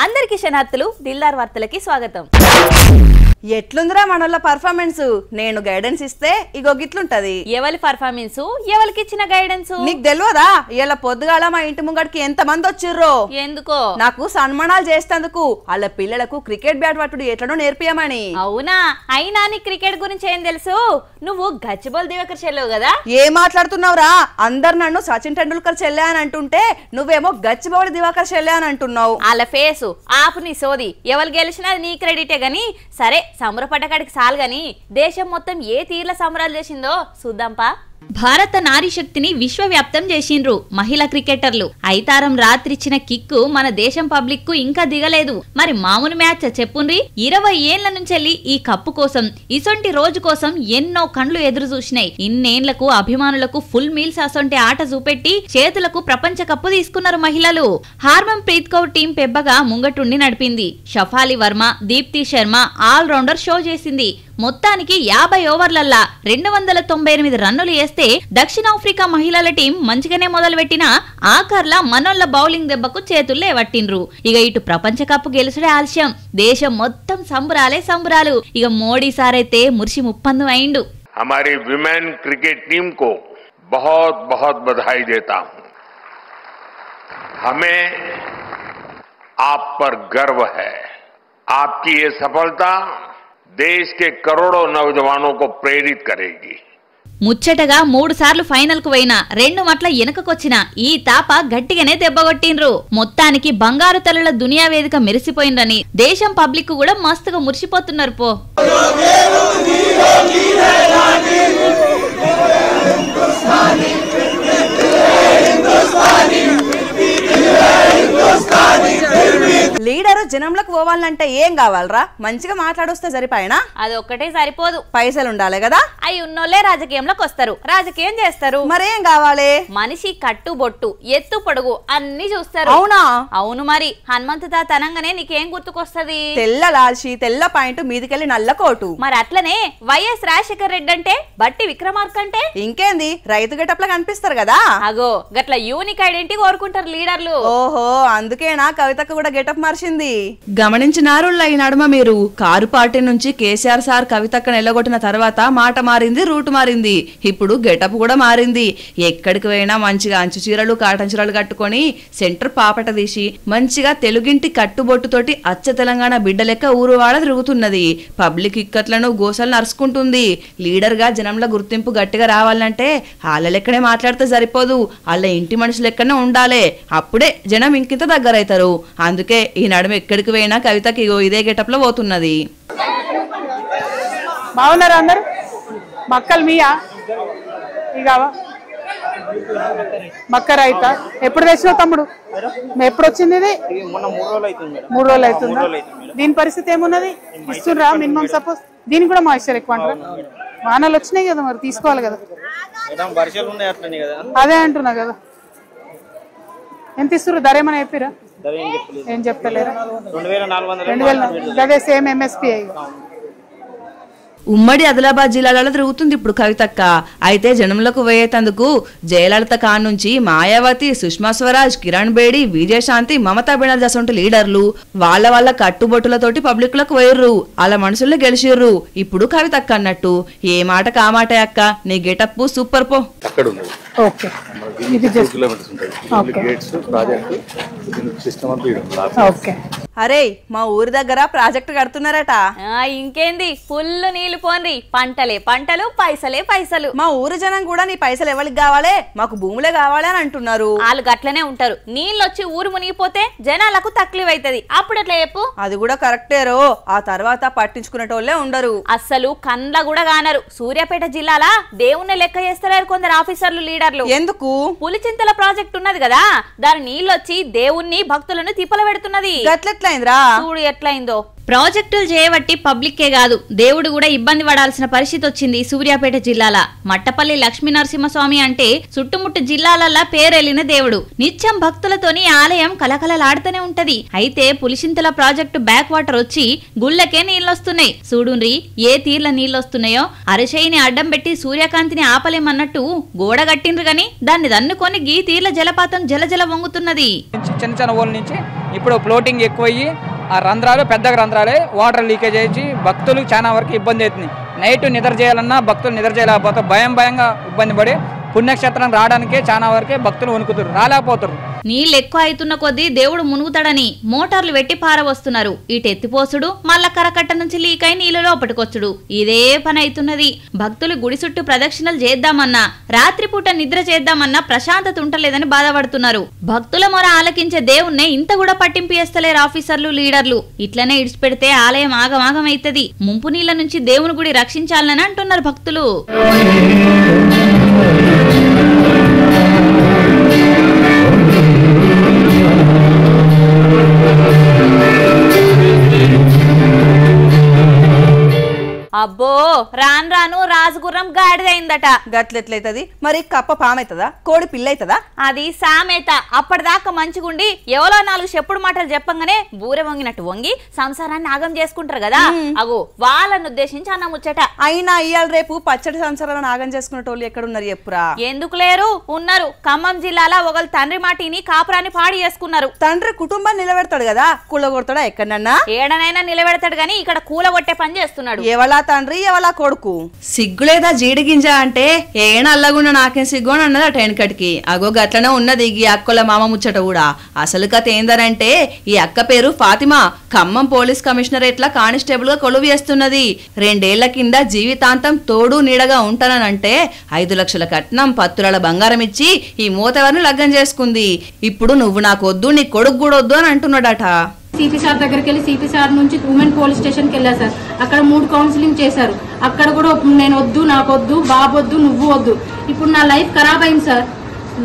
అందరికీ శనార్థులు దిల్దార్ వార్తలకి స్వాగతం. ఎట్లుందిరా మనోళ్ళ పర్ఫార్మెన్స్? నేను గైడెన్స్ ఇస్తే ఇగో గిట్లుంటది. ఎవరి పర్ఫార్మెన్స్, ఎవరికి ఇచ్చిన గైడెన్స్ నీకు తెలియదా? ఇలా పొద్దుగాల మా ఇంటి ముంగడికి ఎంత మంది వచ్చిర్రో. ఎందుకో? నాకు సన్మానాలు చేస్తేందుకు వాళ్ళ పిల్లలకు క్రికెట్ బ్యాట్ పట్టుడు ఎట్లనో నేర్పియమని. అవునా? అయినా నీ క్రికెట్ గురించి ఏం తెలుసు? నువ్వు గచ్చిబౌల్ దివాకర్ చెల్లెవు కదా? ఏం మాట్లాడుతున్నావురా? అందరు నన్ను సచిన్ టెండూల్కర్ చెల్లె అని అంటుంటే నువ్వేమో గచ్చిబౌల్ దివాకర్ చెల్లె అని అంటున్నావు. వాళ్ళ ఫేసు ఆపు నీ సోది. ఎవరు గెలిచినా నీ క్రెడిటే గాని. సరే సంబరపడ్డకాడికి సాలు గాని దేశం మొత్తం ఏ తీర్ల సంబరాలు చేసిందో చూద్దాంపా. భారత నారీ శక్తిని విశ్వవ్యాప్తం చేసిండ్రు మహిళా క్రికెటర్లు. ఐతారం రాత్రిచ్చిన కిక్కు మన దేశం పబ్లిక్ కు ఇంకా దిగలేదు. మరి మామూలు మ్యాచ్ చెప్పుండ్రి. 20 ఏళ్ల నుంచెల్లి ఈ కప్పు కోసం, ఇసొంటి రోజు కోసం ఎన్నో కండ్లు ఎదురు చూసినాయి. ఇన్నేళ్లకు అభిమానులకు ఫుల్ మీల్స్ అసొంటి ఆట చూపెట్టి చేతులకు ప్రపంచ కప్పు తీసుకున్నారు మహిళలు. హార్మన్ ప్రీత్ కౌర్ టీం పెబ్బగా ముంగటుండి నడిపింది. Shafali Verma, Deepti Sharma all rounder show చేసింది. మొత్తానికి 50 ఓవర్లల్లా 298 రన్నులు వేస్తే దక్షిణాఫ్రికా మహిళల టీం మంచిగానే మొదలుపెట్టిన ఆఖర్లా మనోళ్ల బౌలింగ్ దెబ్బకు చేతుల్లో పట్టిండ్రు. ఇక ఇటు ప్రపంచ కప్ గెలుసుడే ఆలస్యం. దేశం మొత్తం సంబరాలే సంబరాలు. ఇక మోడీ సారైతే మురిసి ముప్పందు అయిండు. हमारी विमेन क्रिकेट टीम को बहुत बहुत बधाई देता हूं. हमें आप पर गर्व है. आपकी ये सफलता देश के करोड़ों नौजवानों को प्रेरित करेगी. ముచ్చటగా 3 సార్లు ఫైనల్ కు పోయినా 2 మట్ల వెనకకొచ్చిన ఈ తాప గట్టిగానే దెబ్బగొట్టిండ్రు. మొత్తానికి బంగారు తల్లుల దునియా వేదిక మెరిసిపోయిందని దేశం పబ్లిక్ కూడా మస్తుగా మురిసిపోతున్నారు పో. లీడరు జనంలోకి పోవాలంటే ఏం కావాలరా? మంచిగా మాట్లాడొస్తే సరిపోయినా? అదొక్కటే సరిపోదు, పైసలు ఉండాలి కదా. అవి ఉన్నోళ్లే రాజకీయంలోకి వస్తారు, రాజకీయం చేస్తారు. మరేం కావాలి? మనిషి కట్టు బొట్టు ఎత్తు పొడుగు అన్ని చూస్తారు. అవునా? అవును. మరి హనుమంతు తాత అనంగానే నీకేం గుర్తుకొస్తది? తెల్ల లాల్చి, తెల్ల పాయింట్, మీదికెళ్ళి నల్ల కోటు. మరి అట్లనే వైఎస్ రాజశేఖర్ రెడ్డి అంటే, బట్టి విక్రమార్క అంటే ఇంకేంది రైతు గెటప్లా కనిపిస్తారు కదా. అగో గట్ల యూనిక్ ఐడెంటిటీ కోరుకుంటారు లీడర్లు. ఓహో, అందుకేనా కవితకు కూడా గెటప్ మార్చింది. గమనించినారుళ్ళ ఈ నడుమ మీరు? కారు పార్టీ నుంచి కేసీఆర్ సార్ కవితక్కను ఎల్లగొట్టిన తర్వాత మాట మారింది, రూట్ మారింది. ఇప్పుడు గెటప్ కూడా మారింది. ఎక్కడికి పోయినా మంచిగా అంచు చీరలు, కాటన్ చీరలు కట్టుకొని సెంటర్ పాపట తీసి మంచిగా తెలుగింటి కట్టుబొట్టుతోటి అచ్చ తెలంగాణ బిడ్డ లెక్క ఊరు వాడ తిరుగుతున్నది. పబ్లిక్ ఇక్కట్లను గోసలు నరుచుకుంటుంది. లీడర్ గా జనంలో గుర్తింపు గట్టిగా రావాలంటే వాళ్ళ లెక్కనే మాట్లాడితే సరిపోదు, వాళ్ళ ఇంటి మనుషులు లెక్కనే ఉండాలి. అప్పుడే జనం ఇంకింత దగ్గరైతారు. అందుకే ఈ నడుమ ఎక్కడికి పోయినా కవితకి ఇదే గెటప్ లో పోతున్నది. బాగున్నారు అందరు? మక్కలు మీయా? ఇక మక్క రైతా? ఎప్పుడు తెచ్చినావు తమ్ముడు? ఎప్పుడు వచ్చింది ఇది? 3 రోజులు అవుతుందా? దీని పరిస్థితి ఏమున్నది? ఇస్తుర్రా మినిమం సపోజ్? దీనికి కూడా మాయిశ్చర్ ఎక్కువ అంటారా? వానలు వచ్చినాయి కదా, మరి తీసుకోవాలి కదా. అదే అంటున్నా కదా. ఎంత ఇస్తున్నారు? ధర ఏమైనా చెప్పిరా? ఏం చెప్తలేరా? 2400 అదే సేమ్ ఎంఎస్పీ. ఉమ్మడి ఆదిలాబాద్ జిల్లాలలో తిరుగుతుంది ఇప్పుడు కవితక్క. అయితే జనంలోకి పోయేందుకు జయలలిత ఖాన్ నుంచి మాయావతి, సుష్మా స్వరాజ్, కిరణ్ బేడి, విజయశాంతి, మమతా బెనర్జీ అసొంటి లీడర్లు వాళ్ళ కట్టుబొట్టులతోటి పబ్లిక్ లకు పోయిర్రు. అలా మనుషుల్లో గెలిచిర్రు. ఇప్పుడు కవితక్క అన్నట్టు ఏ మాట కామాట అక్క, నీ గెటప్ సూపర్ పో. ఓకే, ఇది ఓకే. అరే, మా ఊరి దగ్గర ప్రాజెక్ట్ కడుతున్నారట. ఇంకేంది, ఫుల్ నీళ్లు పోన్రి, పంటలే పంటలు, పైసలే పైసలు. మా ఊరి జనం కూడా నీ పైసలు ఎవరికి కావాలి, మాకు భూములే కావాలి అని అంటున్నారు. వాళ్ళు గట్లనే ఉంటారు. నీళ్ళు వచ్చి ఊరు మునిగిపోతే జనాలకు తక్లీఫ్ అవుతుంది. అప్పుడు ఎట్లా చెప్పు? అది కూడా కరెక్టేరో. ఆ తర్వాత పట్టించుకునేటోళ్లే ఉండరు. అస్సలు కండ్ల కూడా కానరు. సూర్యాపేట జిల్లాల దేవుణ్ణి లెక్క చేస్తలేరు కొందరు ఆఫీసర్లు, లీడర్లు. ఎందుకు? పులిచింతల ప్రాజెక్ట్ ఉన్నది కదా, దాని నీళ్ళొచ్చి దేవుణ్ణి భక్తులను తిప్పల పెడుతున్నది. గట్లెట్లయిందిరా? చూడు ఎట్లయిందో. ప్రాజెక్టులు చేయబట్టి పబ్లిక్కే కాదు దేవుడు కూడా ఇబ్బంది పడాల్సిన పరిస్థితి వచ్చింది సూర్యాపేట జిల్లాల. మట్టపల్లి లక్ష్మీ నరసింహస్వామి అంటే చుట్టుముట్టు జిల్లాలల్లా పేరెళ్లిన దేవుడు. నిత్యం భక్తులతోని ఆలయం కలకలలాడుతూనే ఉంటది. అయితే పులిసింతల ప్రాజెక్టు బ్యాక్ వాటర్ వచ్చి గుళ్ళకే నీళ్లొస్తున్నాయి. చూడుండ్రి ఏ తీర్ల నీళ్లొస్తున్నాయో. అరచేయిని అడ్డం పెట్టి సూర్యకాంతిని ఆపలేమన్నట్టు గోడ కట్టిండ్రు గాని దాన్ని దన్నుకొని గీ తీర్ల జలపాతం జలజల వంగుతున్నది. చిన్న చిన్న ఊళ్ళ నుంచి ఇప్పుడు ఫ్లోటింగ్ ఎక్కువయ్యి ఆ రంధ్రాలు పెద్ద రంధ్రాలే వాటర్ లీకేజ్ అయ్యి భక్తులు చాలా వరకు ఇబ్బంది అవుతుంది. నైట్ నిద్ర చేయాలన్నా భక్తులు నిద్ర చేయలేకపోతే భయంగా ఇబ్బంది పడి పుణ్యక్షేత్రం రావడానికే చాలా వరకే భక్తులు వణుకుతారు, రాలేకపోతారు. నీళ్ళు ఎక్కువ అవుతున్న కొద్దీ దేవుడు మునుగుతాడని మోటార్లు పెట్టి పారవస్తున్నారు. ఇటు ఎత్తిపోసుడు మళ్ళా కరకట్ట నుంచి లీక్ అయి నీళ్ళు లోపటికొచ్చుడు ఇదే పని అవుతున్నది. భక్తులు గుడి చుట్టూ ప్రదక్షిణలు చేద్దామన్నా రాత్రిపూట నిద్ర చేద్దామన్నా ప్రశాంతత ఉంటలేదని బాధపడుతున్నారు. భక్తుల మొర ఆలకించే దేవుణ్ణే ఇంత కూడా పట్టింపు చేస్తలేరు ఆఫీసర్లు లీడర్లు. ఇట్లనే ఇడిచిపెడితే ఆలయం ఆగమాగం అవుతుంది. ముంపు నీళ్ల నుంచి దేవుని గుడి రక్షించాలని అంటున్నారు భక్తులు. అబ్బో రాను రాను రాజగుర్రం గాడిదైందట. గట్లెట్లయితది మరి? కప్ప పామైతదా? కోడి పిల్లైతదా? అది సామెత. అప్పటిదాకా మంచిగుండి ఎవరో 4 చెప్పుడు మాటలు చెప్పంగానే బూరె వంగినట్టు వంగి సంసారాన్ని ఆగం చేసుకుంటారు కదా, అగో వాళ్ళను ఉద్దేశించి అన్న ముచ్చట. అయినా ఇయ్యాల రేపు పచ్చడి సంసారాన్ని ఆగం చేసుకునేటోళ్ళు ఎక్కడున్నారు చెప్పురా? ఎందుకు లేరు, ఉన్నారు. ఖమ్మం జిల్లాలో ఒకళ్ళు తండ్రి మాటిని కాపురాన్ని పాడి చేసుకున్నారు. తండ్రి కుటుంబాన్ని నిలబెడతాడు కదా, కూలగొడతాడా ఎక్కడన్నా? ఏడనైనా నిలబెడతాడు గాని ఇక్కడ కూలగొట్టే పని చేస్తున్నాడు. ఎవలా తండ్రి ఎవలా కొడుకు? సిగ్గులేదా జీడిగింజ అంటే ఏణ అల్లగుండ నాకేం సిగ్గు అని అన్నది అట వెనకటికి. అగో గట్లనే ఉన్నది ఈ అక్కల మామ ముచ్చట కూడా. అసలు కథ ఏందనంటే ఈ అక్క పేరు ఫాతిమా. ఖమ్మం పోలీస్ కమిషనరేట్ లా కానిస్టేబుల్ గా కొలువు చేస్తున్నది. 2 ఏళ్ల కింద జీవితాంతం తోడు నీడగా ఉంటానంటే 5 లక్షల కట్నం 10 తులాల బంగారం ఇచ్చి ఈ మూతవారిని లగ్గం చేసుకుంది. ఇప్పుడు నువ్వు నాకొద్దు నీ కొడుకు కూడా వద్దు అని అంటున్నాడట. సిపి సార్ దగ్గరికి వెళ్ళి సిపి సార్ నుంచి ఉమెన్ పోలీస్ స్టేషన్కి వెళ్ళారు సార్. అక్కడ 3 కౌన్సిలింగ్ చేశారు. అక్కడ కూడా నేను వద్దు, నాకొద్దు, బాబు వద్దు, నువ్వు వద్దు. ఇప్పుడు నా లైఫ్ ఖరాబ్ అయింది సార్.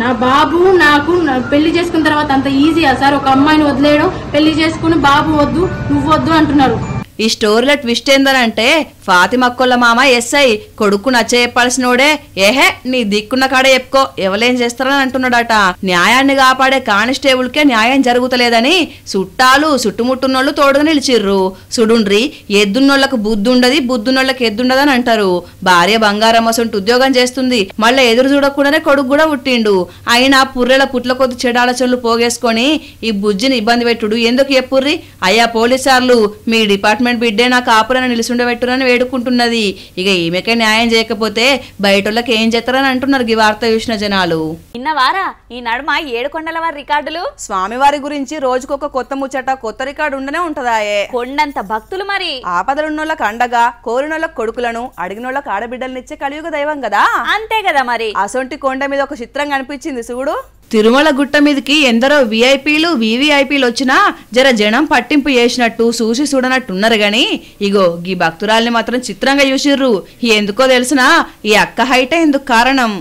నా బాబు నాకు పెళ్లి చేసుకున్న తర్వాత అంత ఈజీయా సార్? ఒక అమ్మాయిని వదిలేయడం, పెళ్లి చేసుకుని బాబు వద్దు, నువ్వు వద్దు అంటున్నారు. ఈ స్టోరీలో ట్విస్ట్ ఏందనంటే ఫాతిమక్కోళ్ళ మామ ఎస్ఐ కొడుకు నచ్చ చెప్పాల్సినోడే ఏహే నీ దిక్కున్న కాడే చెప్పుకో ఎవలేం చేస్తారని అంటున్నాడట. న్యాయాన్ని కాపాడే కానిస్టేబుల్ కే న్యాయం జరుగుతలేదని చుట్టాలు చుట్టుముట్టున్నోళ్ళు తోడుగా నిలిచిర్రు. సుడుండ్రి ఎద్దున్నోళ్లకు బుద్ధుండది, బుద్ధున్నోళ్లకు ఎద్దుండదని అంటారు. భార్య బంగారం అసంటి ఉద్యోగం చేస్తుంది, మళ్ళీ ఎదురు చూడకుండానే కొడుకు కూడా పుట్టిండు. అయినా పుర్రెల పుట్ల కొద్ది చెడాలచోళ్ళు పోగేసుకొని ఈ బుజ్జిని ఇబ్బంది పెట్టుడు ఎందుకు చెప్పుర్రి? అయ్యా పోలీసార్లు మీ డిపార్ట్మెంట్ బిడ్డే నా కాపురని నిలుసుండబెట్టురని వేడుకుంటున్నది. ఇక ఈమెకే న్యాయం చేయకపోతే బయటోళ్ళకి ఏం చేస్తారని అంటున్నారు ఈ వార్త చూసిన జనాలు. ఇన్నవారా ఈ నడుమ 7 కొండల వారి రికార్డులు. స్వామివారి గురించి రోజుకొక కొత్త ముచ్చట, కొత్త రికార్డు ఉండనే ఉంటదాయే. కొండంత భక్తులు మరి. ఆపదలున్నోళ్ళకి అండగా, కోరినోళ్ళకి కొడుకులను, అడిగినోళ్ళకి ఆడబిడ్డలనిచ్చే కలియుగ దైవం కదా. అంతే కదా మరి. అసొంటి కొండ మీద ఒక చిత్రం కనిపించింది చూడు. తిరుమల గుట్ట మీదకి ఎందరో విఐపీలు వివిఐపీలు వచ్చినా జర జనం పట్టింపు చేసినట్టు చూసి చూడనట్టున్నారు గాని ఇగో గీ భక్తురాల్ని మాత్రం చిత్రంగా చూసిర్రు. ఎందుకో తెలుసునా? ఈ అక్క హైటే ఎందుకు కారణం.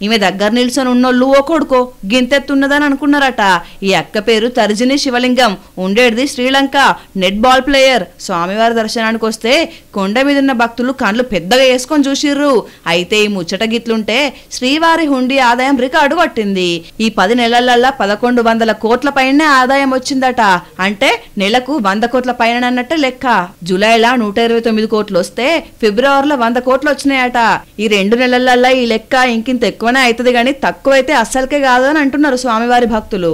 ఈమె దగ్గర నిల్చొని ఉన్నోళ్ళు ఓ కొడుకో గింతెత్తున్నదని అనుకున్నారట. ఈ అక్క పేరు తర్జిని శివలింగం, ఉండేది శ్రీలంక, నెట్ బాల్ ప్లేయర్. స్వామివారి దర్శనానికి వస్తే కొండ మీద ఉన్న భక్తులు కండ్లు పెద్దగా వేసుకొని చూసిర్రు. అయితే ఈ ముచ్చట గిట్లుంటే శ్రీవారి హుండీ ఆదాయం రికార్డు పట్టింది. ఈ 10 నెలలల్లా 1100 కోట్ల పైనే ఆదాయం వచ్చిందట. అంటే నెలకు 100 కోట్ల పైన అన్నట్టు లెక్క. జూలైలో 129 కోట్లు వస్తే ఫిబ్రవరిలో 100 కోట్లు వచ్చినాయట. ఈ 2 నెలలల్లా ఈ లెక్క ఇంకింత ఎక్కువ అవుతుంది గాని తక్కువైతే అస్సలకే కాదు అని అంటున్నారు స్వామివారి భక్తులు.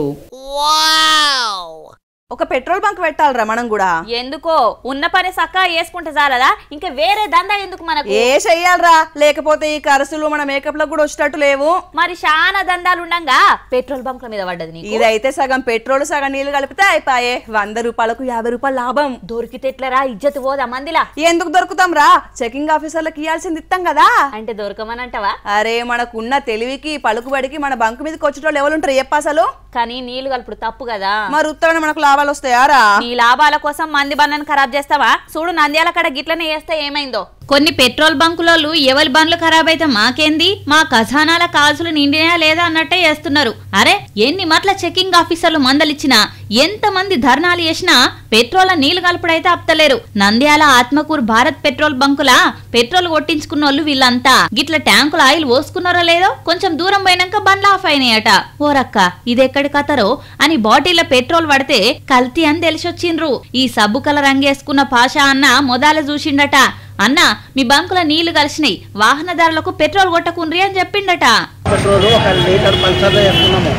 ఒక పెట్రోల్ బంక్ పెట్టాలరా మనం కూడా. ఎందుకో ఉన్న పని సక్కా వేసుకుంటే చాలదా? ఇంకా వేరే దందా ఎందుకు మనకు? ఏ చెయ్యాలరా, లేకపోతే ఈ ఖర్చులు మన మేకప్ లో కూడా వచ్చేటట్టు లేవు. మరి చాలా దందాలు ఉండంగా పెట్రోల్ బంక్ల మీద పడ్డది. ఇదైతే సగం పెట్రోల్ సగం నీళ్లు కలిపితే అయిపోయే 100 రూపాయలకు 50 రూపాయలు లాభం. దొరికితే ఎట్లరా? ఇజ్జత్ పోదా మందిలా? ఎందుకు దొరుకుతాం రా, చెకింగ్ ఆఫీసర్లకు ఇయ్యాల్సింది ఇస్తాం కదా. అంటే దొరకమనంటవా? అరే మనకున్న తెలివికి పలుకుబడికి మన బంక్ మీదకి వచ్చేటోళ్ళు ఎవరుంటారు చెప్ప అసలు? కానీ నీళ్లు కలుపుడు తప్పు కదా. మరి ఉత్తరాన మనకు లాభాలు వస్తాయారా? నీ లాభాల కోసం మంది బండను ఖరాబ్ చేస్తావా? చూడు నంద్యాల కడ గిట్లనే చేస్తే ఏమైందో. కొన్ని పెట్రోల్ బంకులోళ్ళు ఎవరి బండ్లు ఖరాబ్ అయితే మాకేంది, మా ఖజానాల కాల్సులు నిండినా లేదా అన్నట్టే చేస్తున్నారు. అరే ఎన్ని మట్ల చెకింగ్ ఆఫీసర్లు మందలిచ్చినా, ఎంతమంది ధర్నాలు చేసినా పెట్రోల్ నీళ్లు కలుపుడైతే అప్తలేరు. నంద్యాల ఆత్మకూరు భారత్ పెట్రోల్ బంకులా పెట్రోల్ కొట్టించుకున్నోళ్ళు వీళ్ళంతా గిట్ల ట్యాంకుల ఆయిల్ పోసుకున్నారో లేదో కొంచెం దూరం పోయినాక బండ్లు ఆఫ్ అయినాయట. ఓరక్క ఇదెక్కడి కథరో అని బాటిల్ల పెట్రోల్ పడితే కల్తీ అని తెలిసొచ్చిండ్రు. ఈ సబ్బు కలర్ రంగేసుకున్న పాషా అన్న మొదలు చూసిండట. అన్న మీ బంకుల నీళ్లు కలిసినాయి, వాహనదారులకు పెట్రోల్ కొట్టకుండ్రి అని చెప్పిండట. పెట్రోల్ 1 లీటర్ పల్సర్లో వేసుకున్నాము,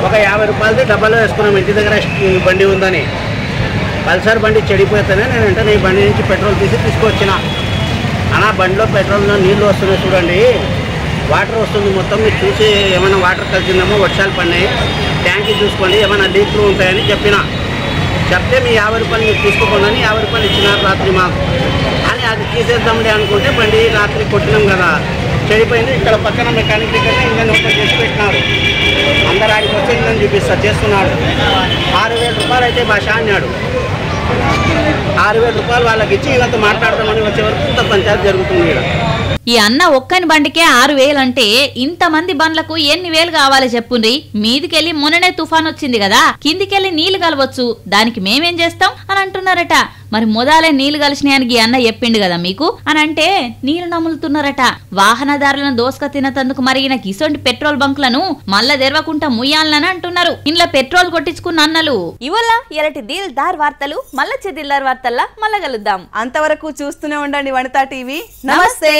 ఒక 50 రూపాయలది డబ్బాలో వేసుకున్నాము. ఇంటి దగ్గర బండి ఉందని పల్సర్ బండి చెడిపోతేనే నేను వెంటనే ఈ బండి నుంచి పెట్రోల్ తీసుకొచ్చిన. అలా బండిలో పెట్రోల్లో నీళ్లు వస్తున్నాయి చూడండి, వాటర్ వస్తుంది మొత్తం, మీరు చూసి ఏమైనా వాటర్ కలిసిందేమో, వర్షాలు పడినాయి, ట్యాంకీ చూసుకోండి ఏమైనా లీక్లు ఉంటాయని చెప్పిన. చెప్తే మీ 50 రూపాయలు మీరు తీసుకోకుండా 50 రూపాయలు ఇచ్చినారు రాత్రి మాకు అని. అది తీసేద్దాంలే అనుకుంటే బండి రాత్రి కొట్టినాం కదా, చెడిపోయింది. ఇక్కడ పక్కన మెకానిక్ దగ్గర ఇంజన్ ఓపెన్ చేసి పెట్టినారు. అందరు ఆడికి వచ్చి ఇంజన్ చూపిస్తా చేస్తున్నాడు. 6000 రూపాయలు అయితే భాష అన్నాడు. 6000 రూపాయలు వాళ్ళకి ఇచ్చి వీళ్ళతో మాట్లాడదామని వచ్చే వరకు ఇంత పంచాయతీ జరుగుతుంది ఇక్కడ. ఈ అన్న ఒక్కని బండికే 6000 అంటే ఇంతమంది బండ్లకు ఎన్ని వేలు కావాలి చెప్పుండ్రి. మీదికెళ్ళి మొన్ననే తుఫాన్ వచ్చింది కదా, కిందికెళ్ళి నీళ్లు కలవచ్చు, దానికి మేమేం చేస్తాం అని అంటున్నారట. మరి మొదలే నీళ్లు కలిసినాయని ఈ అన్న చెప్పిండు కదా మీకు అని అంటే నీళ్లు నములుతున్నారట. వాహనదారులను దోసుక తినతందుకు మరిగిన కిసొంటి పెట్రోల్ బంకులను మళ్ళా తెరవకుండా ముయ్యాలని అంటున్నారు ఇంట్లో పెట్రోల్ కొట్టించుకున్న అన్నలు. ఇవల్ల ఎరటి దిల్దార్ వార్తలు మళ్ళా దిల్దార్ వార్తల్లా మళ్ళా కలుద్దాం. అంతవరకు చూస్తూనే ఉండండి వనితా టీవీ. నమస్తే.